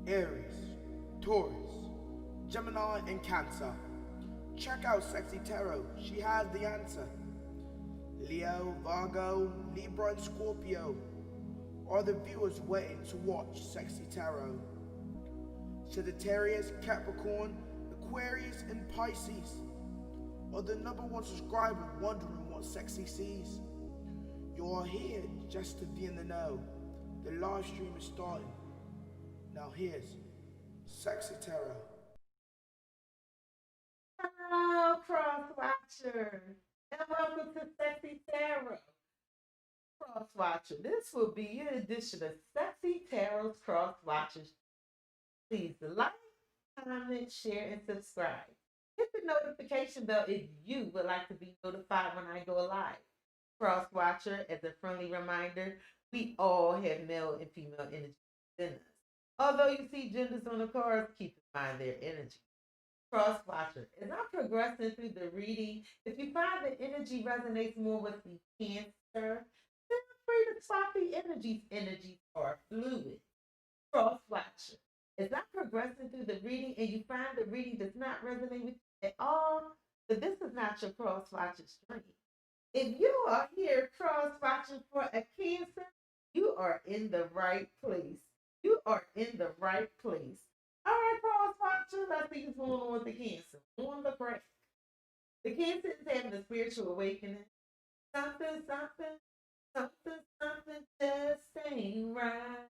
Aries, Taurus, Gemini, and Cancer. Check out Cexxi Tarot, she has the answer. Leo, Virgo, Libra, and Scorpio are the viewers waiting to watch Cexxi Tarot. Sagittarius, Capricorn, Aquarius, and Pisces are the number one subscriber wondering what Cexxi sees. You are here just to be in the know. The live stream is starting. Now here's Cexxi Tarot. Hello, Cross-Watcher, and welcome to Cexxi Tarot. Cross-Watcher, this will be your edition of Cexxi Tarot's Cross-Watchers. Please like, comment, share, and subscribe. Hit the notification bell if you would like to be notified when I go live. Cross-Watcher, as a friendly reminder, we all have male and female energy within us. Although you see genders on the cards, keep in mind their energy. Cross-Watcher, as I'm progressing through the reading, if you find the energy resonates more with the Cancer, feel free to swap the energies. Energies are fluid. Cross-Watcher, as I'm progressing through the reading and you find the reading does not resonate with you at all, then this is not your Cross-Watcher stream. If you are here cross-watching for a Cancer, you are in the right place. You are in the right place. All right, Cross-Watcher, let's see what's going on with the Cancer. On the break. The Cancer is having a spiritual awakening. Something, something, something, something just ain't right.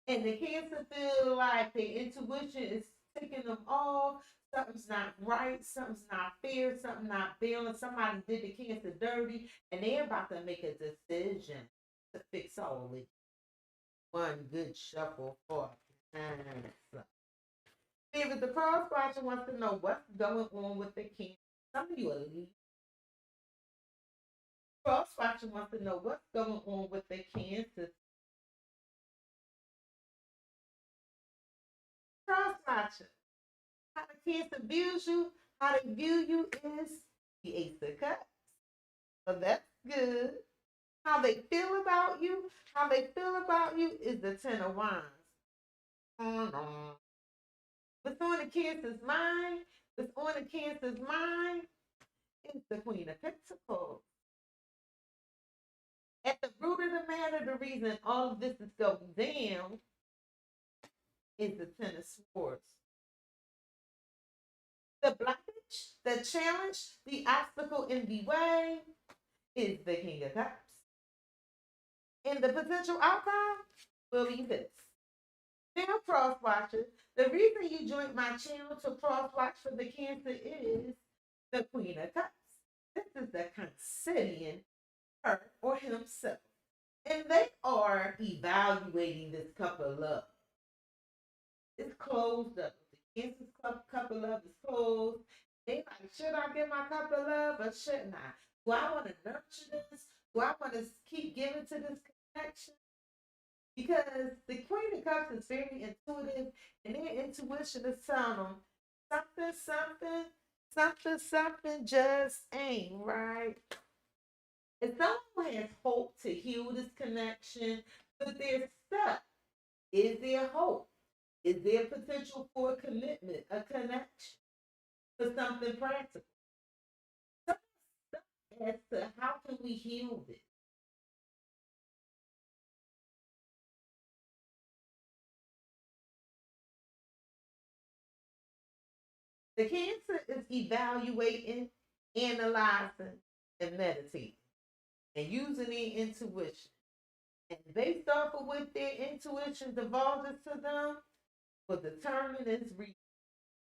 And the Cancer feel like their intuition is taking them off. Something's not right. Something's not fair. Something not balanced. Somebody did the Cancer dirty, and they're about to make a decision to fix all of it. One good shuffle for Cancer. If the Cross-Watcher wants to know what's going on with the Cancer, some of you are leaving. Cross-Watcher wants to know what's going on with the Cancer. Cross-Watcher, how the Cancer views you, how they view you is the Ace of Cups. So that's good. How they feel about you, is the Ten of Wands. What's on the Cancer's mind? What's on the Cancer's mind is the Queen of Pentacles. At the root of the matter, the reason all of this is going down is the Ten of Swords. The blockage, the challenge, the obstacle in the way is the King of Cups. And the potential outcome will be this. Now, Cross-Watcher, the reason you joined my channel to cross-watch for the Cancer is the Queen of Cups. This is the Cancerian, her or himself. And they are evaluating this cup of love. It's closed up. The Cancer's cup of love is closed. They like, should I give my cup of love or shouldn't I? Do I want to nurture this? Do I want to keep giving to this connection? Because the Queen of Cups is very intuitive, and their intuition is telling them something, something, something, something just ain't right. And someone has hope to heal this connection, but they're stuck. Is there hope? Is there potential for a commitment, a connection, for something practical? Someone's stuck as to how can we heal this? The Cancer is evaluating, analyzing, and meditating, and using their intuition. And based off of what their intuition divulges to them, will determine its reason.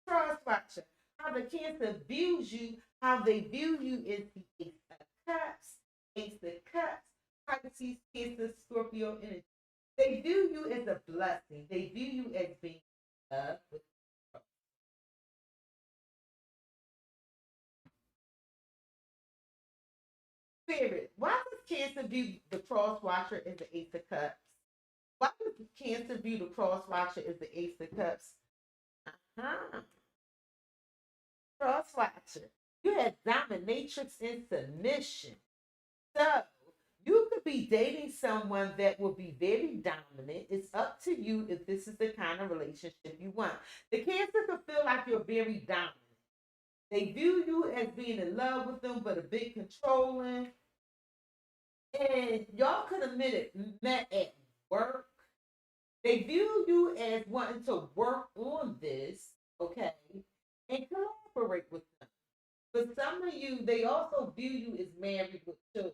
Cross-Watcher, how the Cancer views you, how they view you is the Ace of Cups, Ace of Cups, Pisces, Cancer, Scorpio energy. They view you as a blessing. They view you as being loved with Spirit. Why does Cancer view the Cross-Watcher as the Ace of Cups? Why does Cancer view the Cross-Watcher as the Ace of Cups? Uh-huh. Cross-Watcher, you have dominatrix and submission. So you could be dating someone that will be very dominant. It's up to you if this is the kind of relationship you want. The Cancer could feel like you're very dominant. They view you as being in love with them, but a bit controlling. And y'all could have met at work. They view you as wanting to work on this, okay, and collaborate with them. But some of you, they also view you as married with children.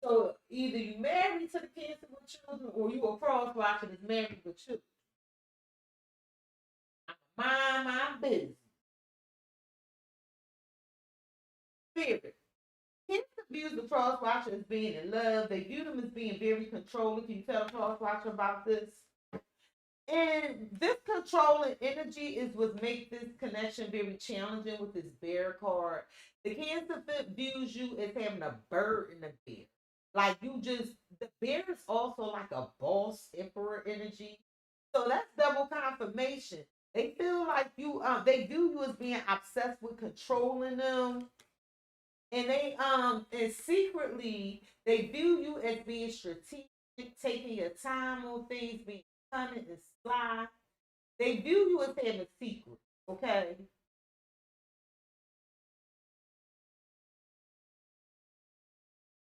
So either you married to the Cancer with children, or you a cross-watcher that's married with children. Mind my business. Spirit. Cancer views the cross-watcher as being in love. They view them as being very controlling. Can you tell a cross-watcher about this? And this controlling energy is what makes this connection very challenging with this bear card. The Cancer views you as having a bird in the bear. Like you just, the bear is also like a boss emperor energy. So that's double confirmation. They feel like you, they view you as being obsessed with controlling them. And and secretly, they view you as being strategic, taking your time on things, being cunning and sly. They view you as having secrets, okay?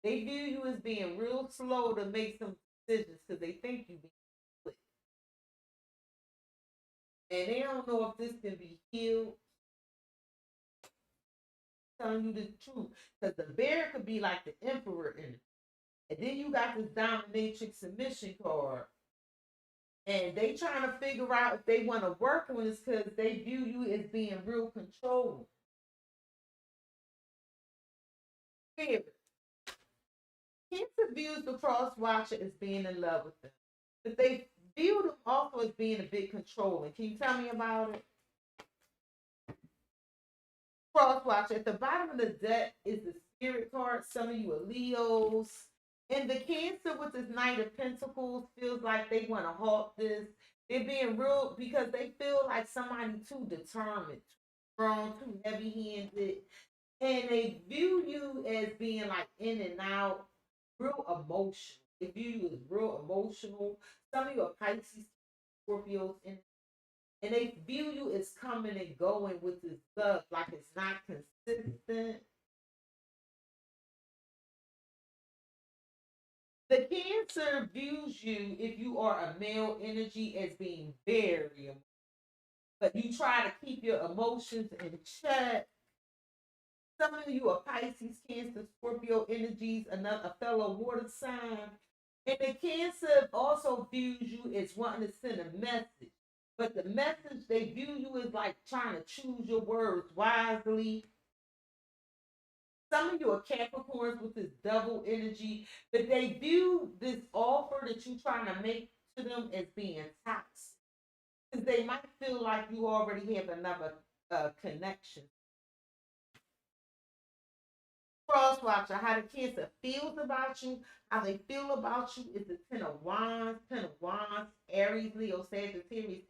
They view you as being real slow to make some decisions because they think you be quick. And they don't know if this can be healed. Telling you the truth. Because the bear could be like the emperor in it. And then you got this dominatrix submission card. And they trying to figure out if they want to work on this because they view you as being real controlling. Spirit. Cancer views the cross watcher as being in love with them. But they view them also as being a bit controlling. Can you tell me about it? Cross watcher. At the bottom of the deck is the spirit card. Some of you are Leos. And the Cancer with this Knight of Pentacles feels like they want to halt this. They're being real because they feel like somebody too determined, too strong, too heavy-handed. And they view you as being like in and out, real emotional. They view you as real emotional. Some of you are Pisces, Scorpios, and they view you as coming and going with this love, like it's not consistent. The Cancer views you, if you are a male energy, as being very, but you try to keep your emotions in check. Some of you are Pisces, Cancer, Scorpio energies, a fellow water sign. And the Cancer also views you as wanting to send a message. But the message they view you as like trying to choose your words wisely. Some of you are Capricorns with this double energy, but they view this offer that you're trying to make to them as being toxic. Because they might feel like you already have another connection. Cross-watcher, how the Cancer feels about you, how they feel about you is the Ten of Wands, Aries, Leo, Sagittarius.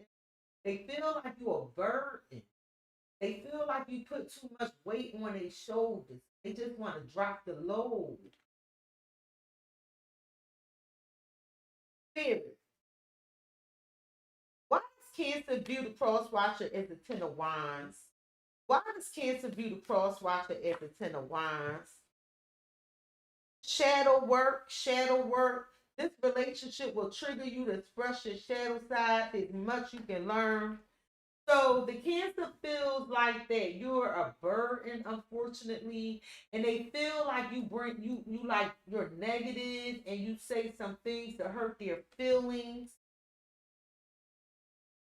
They feel like you're a burden. They feel like you put too much weight on their shoulders. They just want to drop the load. Spirit. Why does Cancer view the cross-watcher as the Ten of Wands? Why does Cancer view the cross-watcher as the Ten of Wands? Shadow work, shadow work. This relationship will trigger you to express your shadow side. There's much you can learn. So the Cancer feels like that you're a burden, unfortunately, and they feel like you like you're negative and you say some things to hurt their feelings.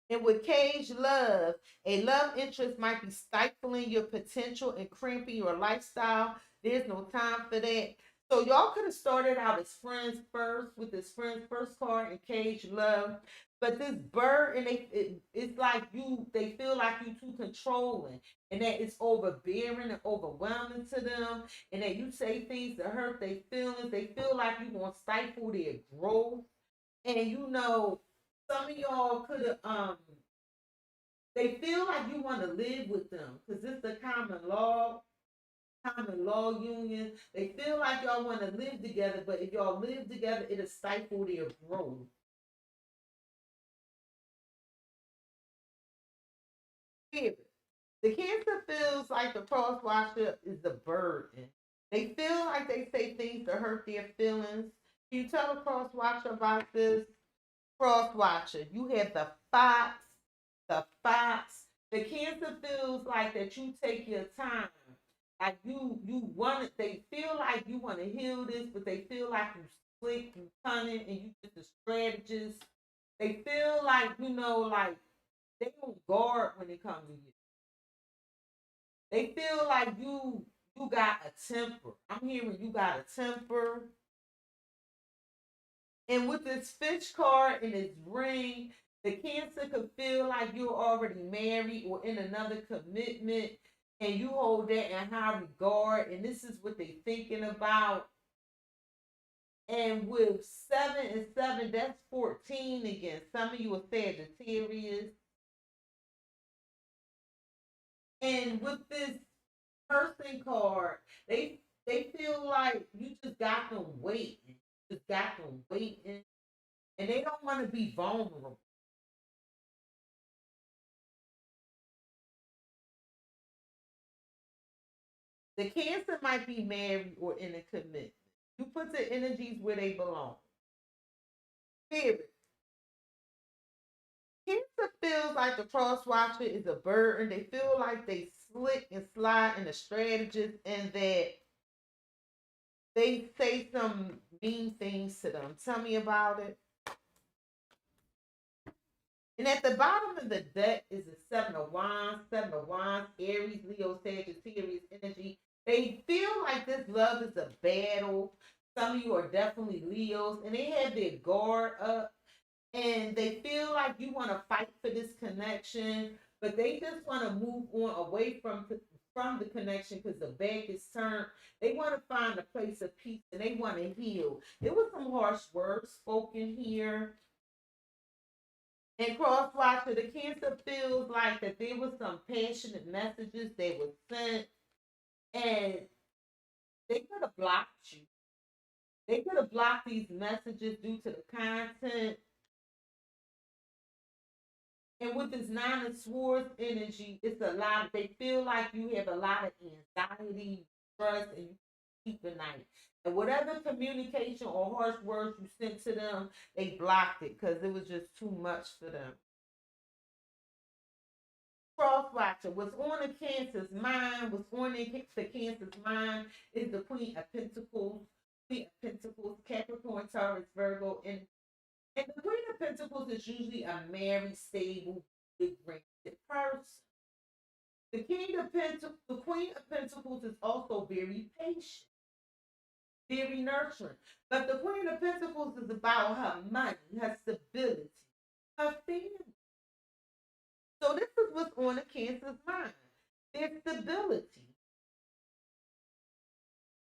And with cage love, a love interest might be stifling your potential and cramping your lifestyle. There's no time for that. So y'all could have started out as friends first with this friends first card and cage love. But this bird and it's like they feel like you too controlling and that it's overbearing and overwhelming to them and that you say things to hurt their feelings. They feel like you're gonna stifle their growth. And some of y'all could have they feel like you want to live with them because it's the common law. common law unions. They feel like y'all want to live together, but if y'all live together, it'll stifle their growth. Spirit. The Cancer feels like the cross-watcher is a burden. They feel like they say things to hurt their feelings. Can you tell the cross-watcher about this? Cross-watcher, you have the fox, the fox. The Cancer feels like that you take your time. Like you want it, they feel like you want to heal this, but they feel like you slick, you cunning, and you just a strategist. They feel like, like they don't guard when it comes to you. They feel like you got a temper. I'm hearing you got a temper. And with this fish card and this ring, the Cancer could feel like you're already married or in another commitment, and you hold that in high regard, and this is what they're thinking about. And with 7 and 7, that's 14 again. Some of you are Sagittarius. And with this person card, they feel like you just got them waiting. Just got them waiting. And they don't want to be vulnerable. The Cancer might be married or in a commitment. You put the energies where they belong. Spirit. Cancer feels like the cross watcher is a burden. They feel like they slick and slide in the strategist, and that they say some mean things to them. Tell me about it. And at the bottom of the deck is the Seven of Wands, Aries, Leo, Sagittarius energy. They feel like this love is a battle. Some of you are definitely Leos, and they have their guard up, and they feel like you want to fight for this connection, but they just want to move on away from the connection because the back is turned. They want to find a place of peace, and they want to heal. There was some harsh words spoken here. And Cross-Watcher, the Cancer feels like that there was some passionate messages that were sent, and they could have blocked you. They could have blocked these messages due to the content. And with this Nine of Swords energy, it's a lot. They feel like you have a lot of anxiety, stress, and you keep the night. And whatever communication or harsh words you sent to them, they blocked it because it was just too much for them. Cross-Watcher, what's on the Cancer's mind, what's on the Cancer's mind is the Queen of Pentacles, Capricorn, Taurus, Virgo, and the Queen of Pentacles is usually a married, stable, big-brained person. The Queen of Pentacles is also very patient, very nurturing. But the Queen of Pentacles is about her money, her stability, her family. So this is what's on the Cancer's mind. Their stability,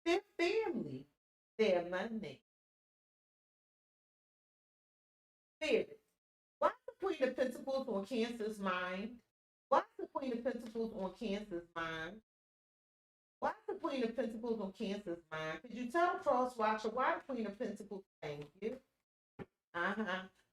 their family, their money. Spirit. Why is the Queen of Pentacles on Cancer's mind? Why is the Queen of Pentacles on Cancer's mind? Why is the Queen of Pentacles on Cancer's mind? Could you tell Cross-Watcher why the Queen of Pentacles? Thank you.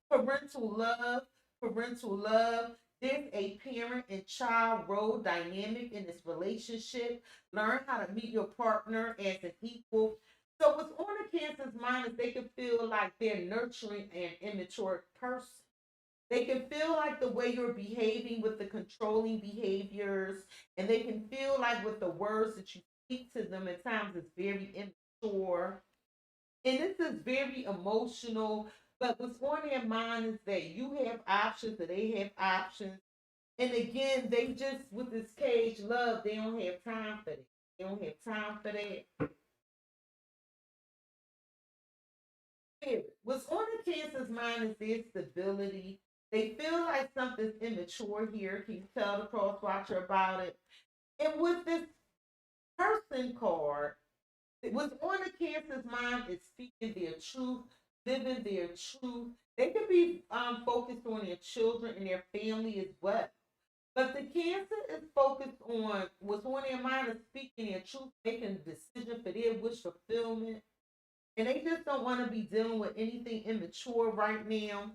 Parental love. Parental love. There's a parent and child role dynamic in this relationship. Learn how to meet your partner as an equal. So what's on the Cancer's mind is they can feel like they're nurturing an immature person. They can feel like the way you're behaving with the controlling behaviors, and they can feel like with the words that you speak to them at times is very immature. And this is very emotional, but what's on their mind is that you have options, that they have options. And again, they just, with this cage love, they don't have time for that. They don't have time for that. What's on the Cancer's mind is their stability. They feel like something's immature here. Can you tell the Cross-Watcher about it? And with this person card, what's on the Cancer's mind is speaking their truth, living their truth. They could be focused on their children and their family as well. But the Cancer is focused what's on their mind is speaking their truth, making a decision for their wish fulfillment. And they just don't want to be dealing with anything immature right now.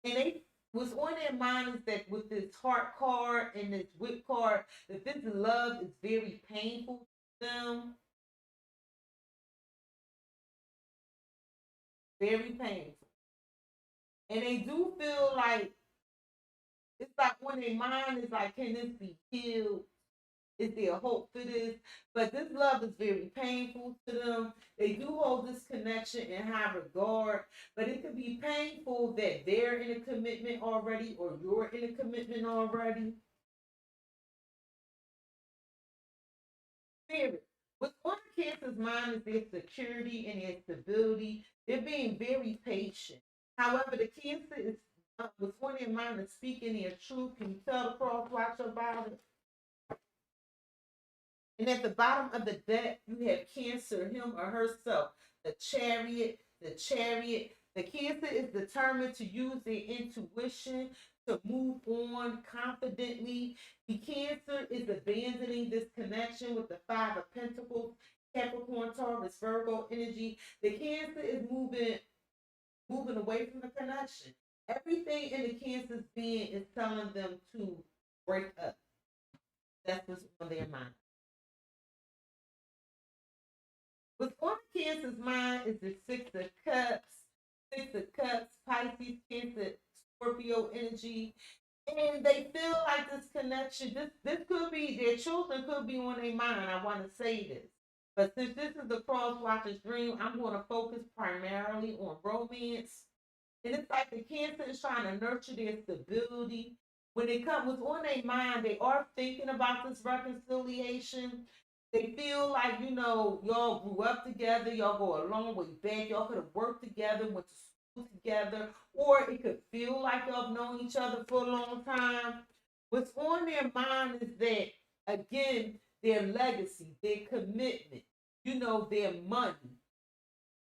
And they what's on their mind is that with this heart card and this whip card, that this love is very painful to them. Very painful. And they do feel like it's like when their mind is like, can this be healed? Is there hope for this? But this love is very painful to them. They do hold this connection in high regard, but it could be painful that they're in a commitment already or you're in a commitment already. Spirit. What's on the Cancer's mind is their security and their stability. They're being very patient. However, the Cancer is what's on their mind is speaking their truth. Can you tell the cross watcher about it? And at the bottom of the deck, you have Cancer, him or herself, the chariot, the chariot. The Cancer is determined to use their intuition to move on confidently. The Cancer is abandoning this connection with the Five of Pentacles, Capricorn, Taurus, Virgo energy. The Cancer is moving away from the connection. Everything in the Cancer's being is telling them to break up. That's what's on their mind. What's on the Cancer's mind is the Six of Cups. Six of Cups, Pisces, Cancer, Scorpio energy. And they feel like this connection, this could be, their children could be on their mind. I want to say this. But since this is the Cross Watcher's dream, I'm going to focus primarily on romance. And it's like the Cancer is trying to nurture their stability. When they come, what's on their mind, they are thinking about this reconciliation. They feel like, y'all grew up together, y'all go a long way back, y'all could have worked together, went to school together, or it could feel like y'all have known each other for a long time. What's on their mind is that, again, their legacy, their commitment, their money.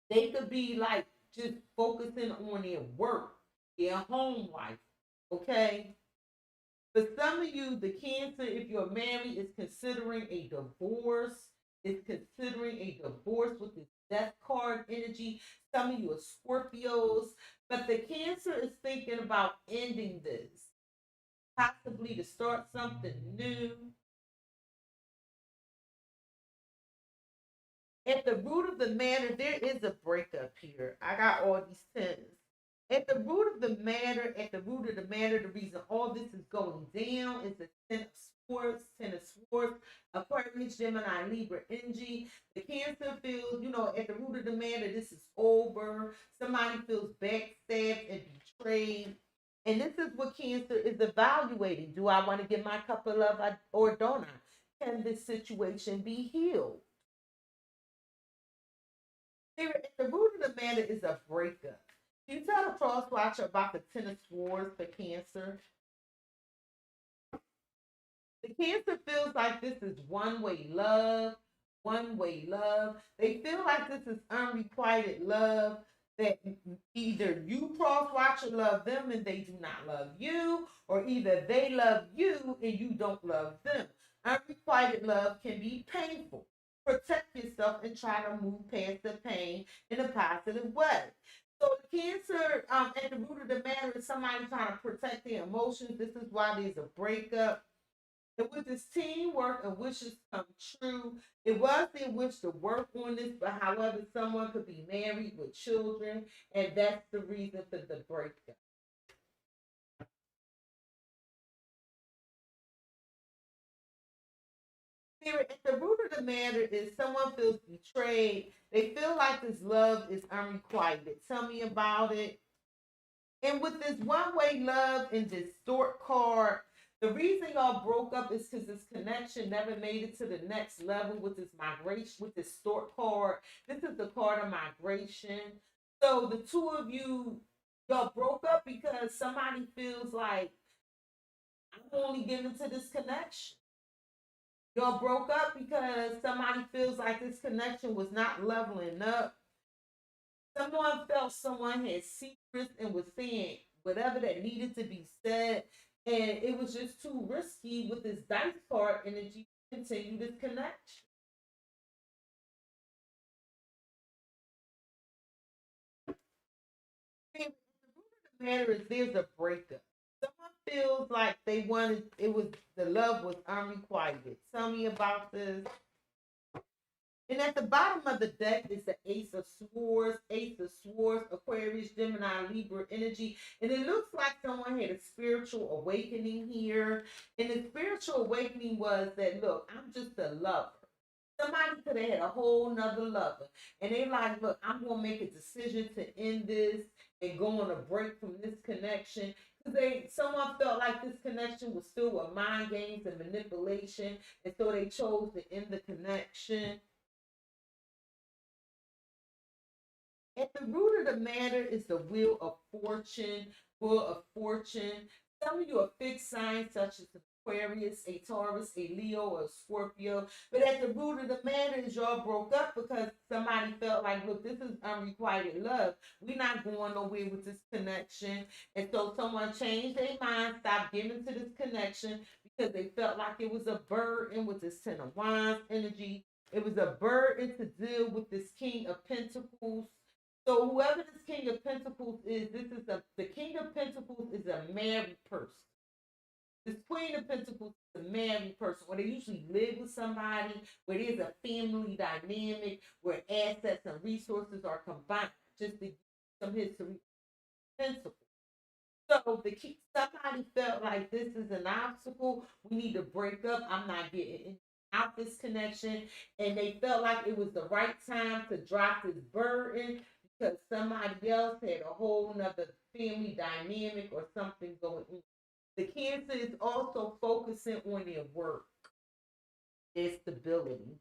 They could be like just focusing on their work, their home life, okay? For some of you, the Cancer, if you're married, is considering a divorce. Is considering a divorce with this death card energy. Some of you are Scorpios. But the Cancer is thinking about ending this. Possibly to start something new. At the root of the matter, there is a breakup here. I got all these tens. At the root of the matter, the reason all this is going down is the Ten of Swords, Aquarius, Gemini, Libra, energy. The Cancer feels, at the root of the matter, this is over. Somebody feels backstabbed and betrayed. And this is what Cancer is evaluating. Do I want to give my cup of love or don't I? Can this situation be healed? At the root of the matter is a breakup. Can you tell the cross watcher about the Ten of Swords for Cancer? The Cancer feels like this is one-way love, one-way love. They feel like this is unrequited love, that either you cross watcher love them and they do not love you, or either they love you and you don't love them. Unrequited love can be painful. Protect yourself and try to move past the pain in a positive way. So the Cancer, at the root of the matter is somebody trying to protect their emotions. This is why there's a breakup. And with this teamwork and wishes come true, it was their wish to work on this, but however, someone could be married with children, and that's the reason for the breakup. Spirit, at the root of the matter is someone feels betrayed. They feel like this love is unrequited. Tell me about it. And with this one-way love and this Stork card, the reason y'all broke up is because this connection never made it to the next level with this migration, with this Stork card. This is the card of migration. So the two of you, y'all broke up because somebody feels like, I'm only giving to this connection. Y'all broke up because somebody feels like this connection was not leveling up. Someone felt someone had secrets and was saying whatever that needed to be said, and it was just too risky with this dice card energy continue this connection. See, the root of the matter is there's a breakup. Someone feels like they wanted it was the love was unrequited. Tell me about this. And at the bottom of the deck is the Ace of Swords, Aquarius, Gemini, Libra energy. And it looks like someone had a spiritual awakening here. And the spiritual awakening was that, look, I'm just a lover. Somebody could have had a whole nother lover. And they like, look, I'm going to make a decision to end this and go on a break from this connection. Because someone felt like this connection was still with mind games and manipulation. And so they chose to end the connection. At the root of the matter is the wheel of fortune, wheel of fortune. Some of you are fixed signs such as Aquarius, a Taurus, a Leo, or a Scorpio. But at the root of the matter is y'all broke up because somebody felt like, look, this is unrequited love. We're not going nowhere with this connection. And so someone changed their mind, stopped giving to this connection because they felt like it was a burden with this Ten of Wands energy. It was a burden to deal with this King of Pentacles. So whoever this King of Pentacles is, the King of Pentacles is a married person. This Queen of Pentacles is a married person, where they usually live with somebody, where there's a family dynamic, where assets and resources are combined. Just to give some history, Pentacles. So somebody felt like this is an obstacle. We need to break up. I'm not getting out this connection, and they felt like it was the right time to drop this burden because somebody else had a whole nother family dynamic or something going on. The Cancer is also focusing on their work, their stability.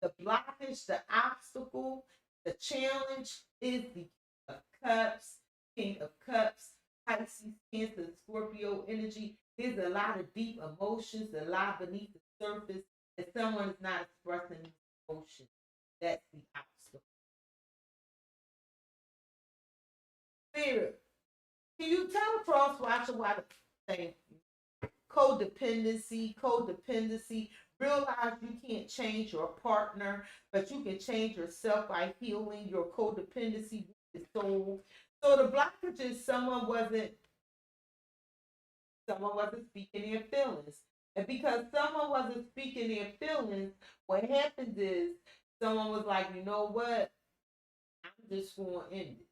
The blockage, the obstacle, the challenge is the King of Cups, King of Cups, Pisces, Cancer, Scorpio energy. There's a lot of deep emotions that lie beneath the surface, and someone is not expressing these emotions. That's the obstacle. Spirit, can you tell a cross watcher why the thing? Codependency. Realize you can't change your partner, but you can change yourself by healing your codependency soul. So the blockage is someone wasn't speaking their feelings. And because someone wasn't speaking their feelings, what happens is someone was like, you know what? I'm just going to end it.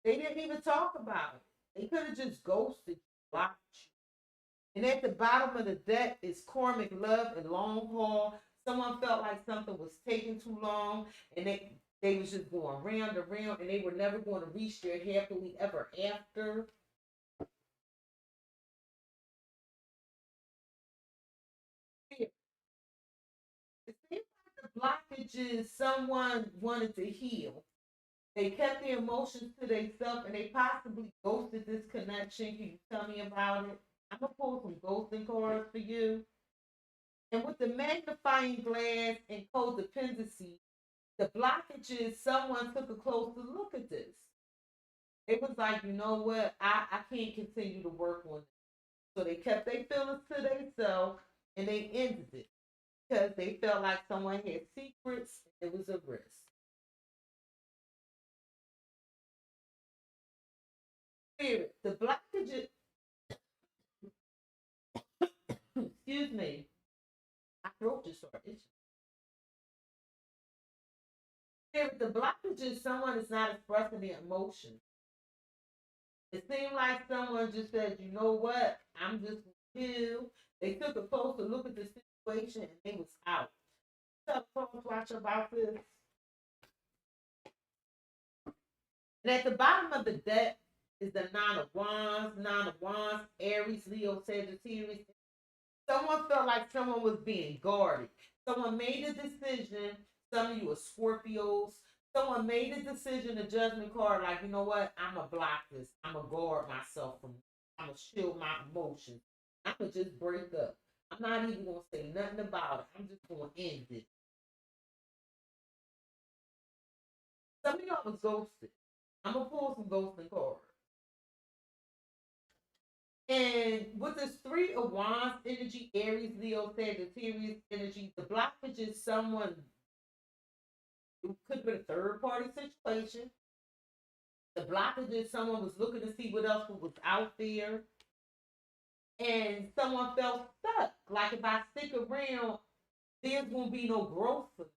They didn't even talk about it. They could have just ghosted, blocked you. And at the bottom of the deck is karmic love and long haul. Someone felt like something was taking too long, and they was just going round and round, and they were never going to reach their happily ever after. It seems like the blockages someone wanted to heal. They kept their emotions to themselves, and they possibly ghosted this connection. Can you tell me about it? I'm gonna pull some ghosting cards for you. And with the magnifying glass and codependency, the blockages, someone took a closer look at this. It was like, you know what, I can't continue to work on it. So they kept their feelings to themselves and they ended it because they felt like someone had secrets. It was a risk. Spirit, the blockages, excuse me, my throat just started itching. Spirit, the blockages, someone is not expressing their emotions. It seemed like someone just said, you know what, I'm just chill. They took a closer look at the situation and they was out. Tell folks watch about this. And at the bottom of the deck is the Nine of Wands, Aries, Leo, Sagittarius. Someone felt like someone was being guarded. Someone made a decision. Some of you are Scorpios. Someone made a decision, a judgment card, like, you know what? I'm going to block this. I'm going to guard myself from, I'm going to shield my emotions. I'm going to just break up. I'm not even going to say nothing about it. I'm just going to end it. Some of y'all was ghosted. I'm going to pull some ghosting cards. And with this Three of Wands energy, Aries, Leo, Sagittarius energy, the blockage is someone, it could be a third party situation. The blockage is someone was looking to see what else was out there, and someone felt stuck. Like if I stick around, there's gonna be no growth for me.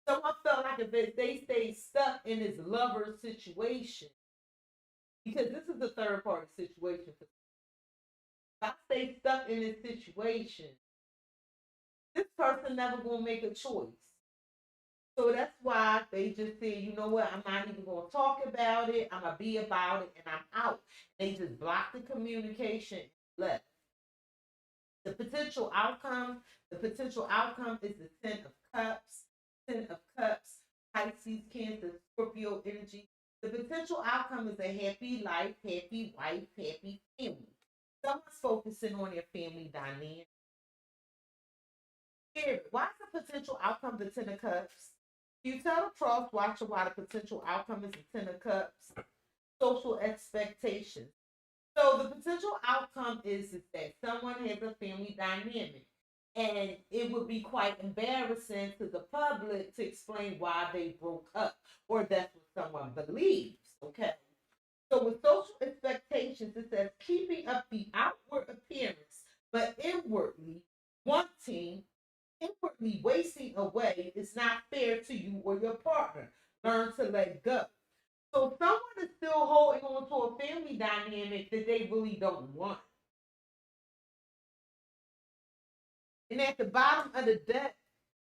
Someone felt like if they stay stuck in this lover situation, because this is a third party situation. If I stay stuck in this situation, this person never gonna make a choice. So that's why they just said, you know what, I'm not even gonna talk about it. I'm gonna be about it, and I'm out. They just blocked the communication, left. The potential outcome is the Ten of Cups, Pisces, Cancer, Scorpio energy. The potential outcome is a happy life, happy wife, happy family. Someone's focusing on their family dynamic. Spirit, why is the potential outcome the Ten of Cups? You tell the cross watcher why the potential outcome is the Ten of Cups. Social expectations. So the potential outcome is that someone has a family dynamic. And it would be quite embarrassing to the public to explain why they broke up, or that's what someone believes. Okay. So with social expectations, it says keeping up the outward appearance, but inwardly wasting away is not fair to you or your partner. Learn to let go. So someone is still holding on to a family dynamic that they really don't want. And at the bottom of the deck,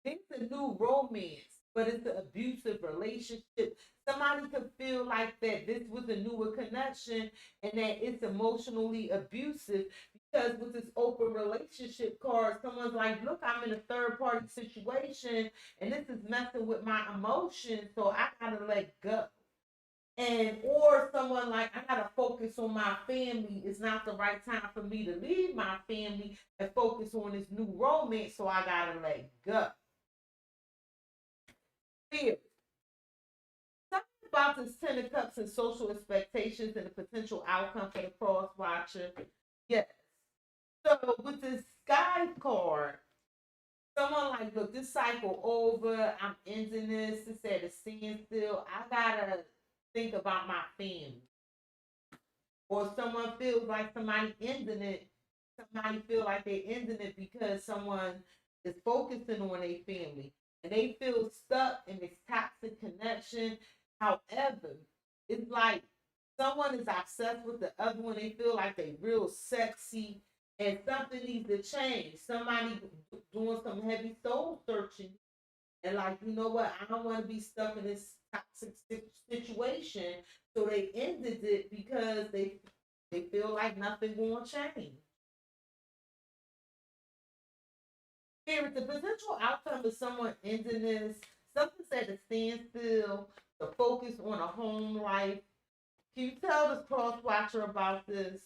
there's a new romance, but it's an abusive relationship. Somebody could feel like that this was a newer connection and that it's emotionally abusive because with this open relationship card, someone's like, look, I'm in a third party situation and this is messing with my emotions, so I gotta let go. And or someone like, I gotta focus on my family. It's not the right time for me to leave my family and focus on this new romance, so I gotta let go. Fear. Something about this Ten of Cups and social expectations and the potential outcome for the cross watcher. Yes. So with this Sky card, someone like, look, this cycle over. I'm ending this. It's at a standstill. I gotta think about my family. Or someone feels like somebody feel like they're ending it because someone is focusing on their family and they feel stuck in this toxic connection. However, it's like someone is obsessed with the other one. They feel like they real sexy and something needs to change. Somebody doing some heavy soul searching and like, you know what, I don't want to be stuck in this toxic situation. So they ended it because they feel like nothing gonna change. Spirit, the potential outcome of someone ending this, something's at a standstill, the focus on a home life. Can you tell this cross watcher about this?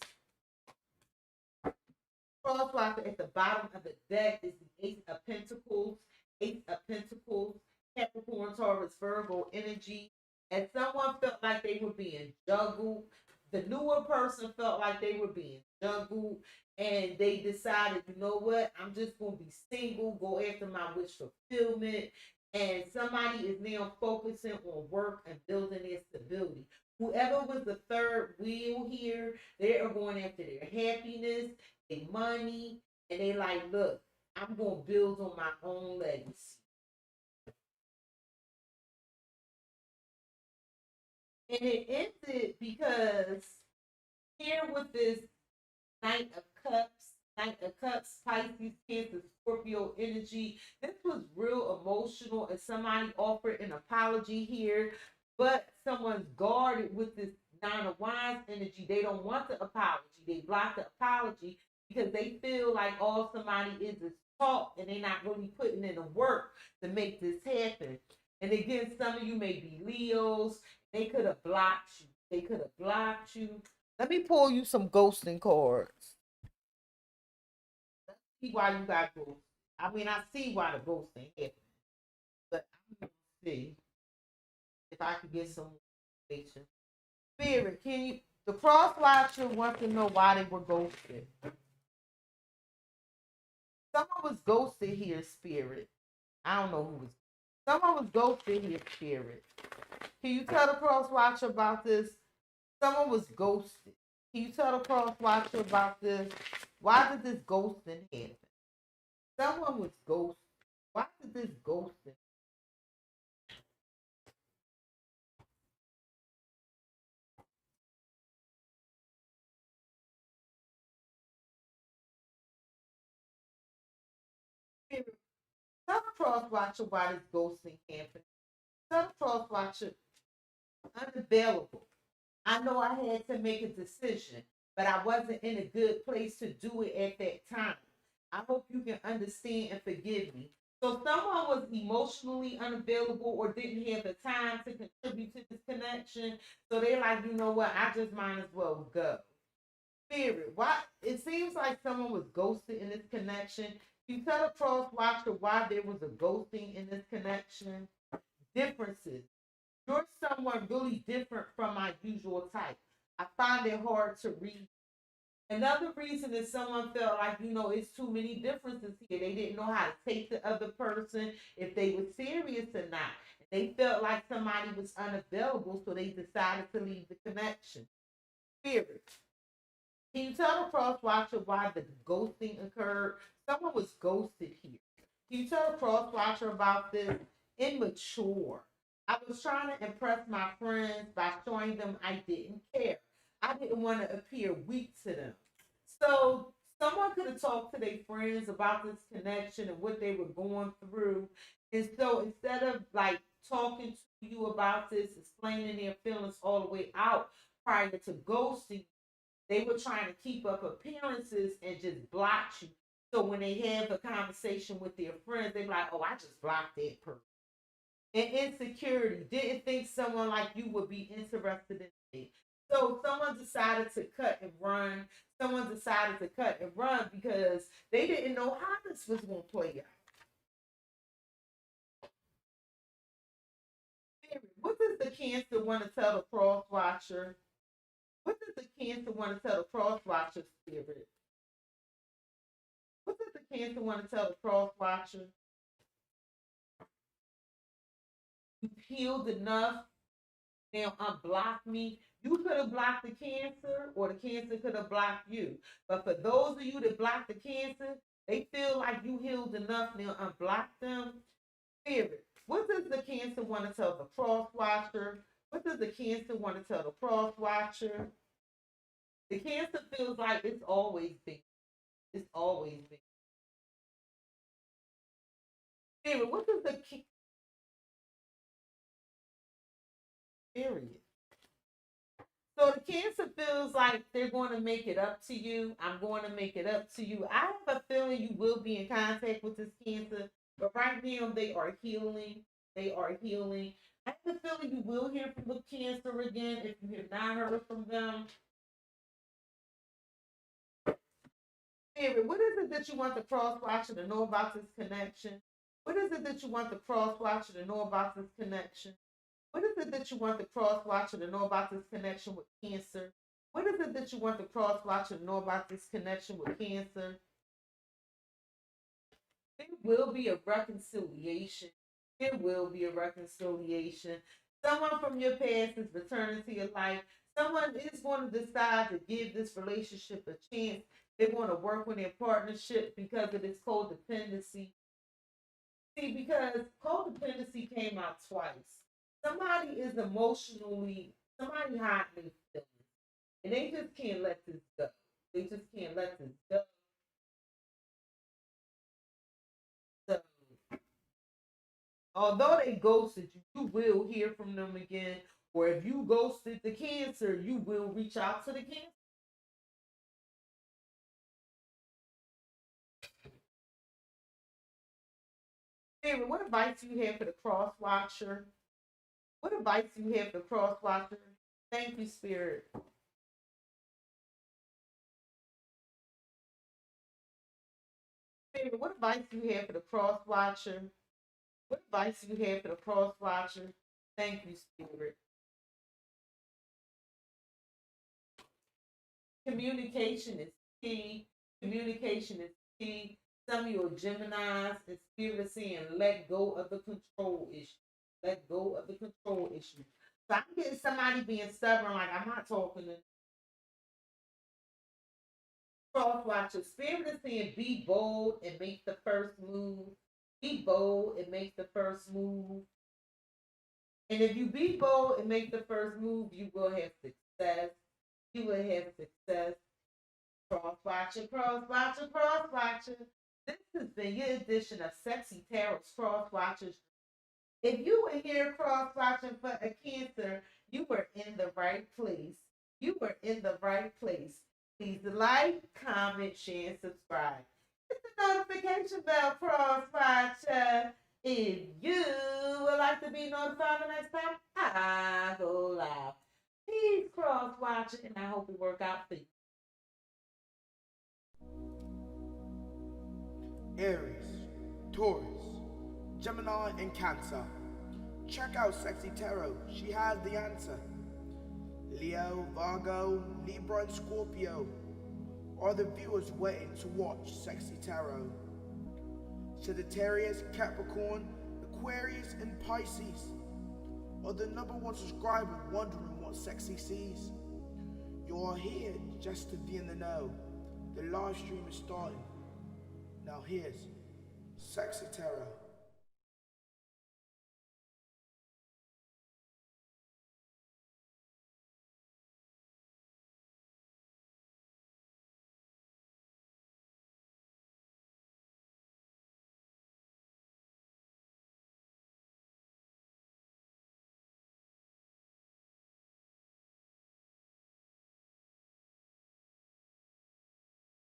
Cross watcher at the bottom of the deck is the Ace of Pentacles. Ace of Pentacles, Capricorn, Taurus, Virgo energy. And someone felt like they were being juggled. The newer person felt like they were being juggled. And they decided, you know what? I'm just going to be single, go after my wish fulfillment. And somebody is now focusing on work and building their stability. Whoever was the third wheel here, they are going after their happiness, their money, and they like, look, I'm going to build on my own legacy. And it ended because here with this Knight of Cups, Pisces, Cancer, Scorpio energy, this was real emotional and somebody offered an apology here, but someone's guarded with this Nine of Wands energy. They don't want the apology. They block the apology because they feel like all somebody is talk and they're not really putting in the work to make this happen. And again, some of you may be Leos. They could have blocked you. They could have blocked you. Let me pull you some ghosting cards. Let's see why you got ghosted. I mean, I see why the ghosting happened, but I'm gonna see if I can get some information. Spirit, can you? The cross watcher wants to know why they were ghosted. Someone was ghosted here, spirit. I don't know who was. Someone was ghosted here, spirit. Can you tell the cross watcher about this? Someone was ghosted. Can you tell the cross watcher about this? Why did this ghosting happen? Someone was ghosted. Why did this ghosting? Spirit, tell the cross watcher why this ghosting happened. Tell the cross watcher unavailable. I know I had to make a decision, but I wasn't in a good place to do it at that time. I hope you can understand and forgive me. So someone was emotionally unavailable or didn't have the time to contribute to this connection. So they're like, you know what, I just might as well go. Spirit, why it seems like someone was ghosted in this connection. You tell the cross watcher why there was a ghosting in this connection. Differences. You're someone really different from my usual type. I find it hard to read. Another reason is someone felt like, it's too many differences here. They didn't know how to take the other person, if they were serious or not. They felt like somebody was unavailable, so they decided to leave the connection. Spirit. Can you tell the cross watcher why the ghosting occurred? Someone was ghosted here. Can you tell the cross watcher about this? Immature. I was trying to impress my friends by showing them I didn't care. I didn't want to appear weak to them. So someone could have talked to their friends about this connection and what they were going through. And so instead of like talking to you about this, explaining their feelings all the way out prior to ghosting, they were trying to keep up appearances and just block you. So when they have a conversation with their friends, they're like, oh, I just blocked that person. And insecurity, didn't think someone like you would be interested in me. So someone decided to cut and run. Someone decided to cut and run because they didn't know how this was going to play out. What does the Cancer want to tell the cross watcher? What does the Cancer want to tell the cross watcher, spirit? What does the Cancer want to tell the cross watcher? You've healed enough. Now unblock me. You could have blocked the Cancer, or the Cancer could have blocked you. But for those of you that blocked the Cancer, they feel like you healed enough. Now unblock them. Spirit, what does the Cancer want to tell the cross watcher? What does the Cancer want to tell the cross watcher? The Cancer feels like it's always been. It's always been. Spirit, what does the period? So the Cancer feels like they're going to make it up to you. I'm going to make it up to you. I have a feeling you will be in contact with this Cancer, but right now they are healing. They are healing. I have a feeling you will hear from the Cancer again if you have not heard from them. Spirit, what is it that you want the cross watcher to know about this connection? What is it that you want the cross watcher to know about this connection? What is it that you want the cross watcher to know about this connection with Cancer? What is it that you want the cross watcher to know about this connection with Cancer? There will be a reconciliation. There will be a reconciliation. Someone from your past is returning to your life. Someone is going to decide to give this relationship a chance. They want to work on their partnership because of this codependency. See, because codependency came out twice. Somebody is emotionally, somebody hiding their feelings, and they just can't let this go. They just can't let this go. So, although they ghosted you, you will hear from them again. Or if you ghosted the Cancer, you will reach out to the Cancer. Spirit, what advice do you have for the cross watcher? What advice do you have for the cross watcher? Thank you, Spirit. Spirit, what advice do you have for the cross watcher? What advice do you have for the cross watcher? Thank you, Spirit. Communication is key. Communication is key. Some of you are Geminis, and spirit is saying let go of the control issue. Let go of the control issue. So I'm getting somebody being stubborn, like I'm not talking to Cross-Watcher. Spirit is saying be bold and make the first move. Be bold and make the first move. And if you be bold and make the first move, you will have success. You will have success. Cross-Watcher, Cross-Watcher, Cross-Watcher. This has been your edition of Cexxi Tarot's Cross-Watchers. If you were here cross-watching for a Cancer, you were in the right place. You were in the right place. Please like, comment, share, and subscribe. Hit the notification bell, Cross-Watcher. If you would like to be notified the next time I go live. Please Cross-Watcher, and I hope it work out for you. Aries, Taurus, Gemini, and Cancer. Check out Cexxi Tarot, she has the answer. Leo, Virgo, Libra, and Scorpio are the viewers waiting to watch Cexxi Tarot. Sagittarius, Capricorn, Aquarius, and Pisces are the #1 subscriber wondering what Cexxi sees. You're here just to be in the know. The live stream is starting. Now here's Cexxi Tarot.